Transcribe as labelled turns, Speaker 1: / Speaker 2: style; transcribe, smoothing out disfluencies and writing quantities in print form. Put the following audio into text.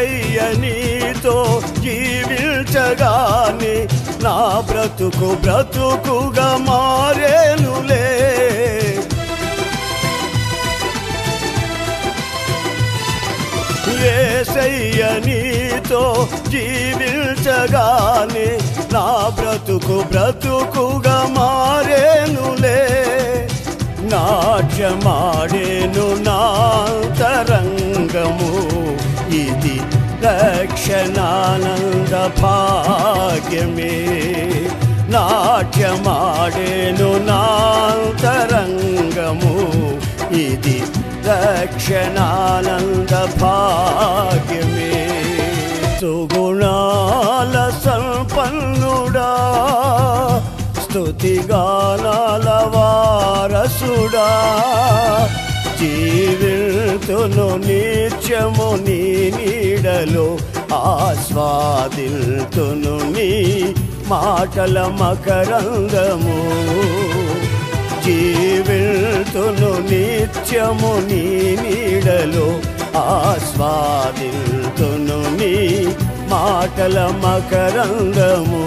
Speaker 1: యేసయ్య నీతో జీవించగానే నా బ్రతుకు బ్రతుకుగా మారేనులే. యేసయ్య నీతో జీవించగానే నా బ్రతుకు బ్రతుకుగా మారేనులే. నాట్యమాడేను నాంతరంగము ఇది రక్షణానంద భాగ్యమే. నాట్యమాడేను నాంతరంగము ఇది రక్షణానంద భాగ్యమే. సుగుణాల సంపన్నుడా స్తుతిగానాల వారసుడా జీవితును నిత్యము నీ నీడలో ఆస్వాదిల్తును నీ మాటల మకరందము. జీవితును నిత్యము నీ నీడలో ఆస్వాదిల్తును నీ మాటల మకరందము.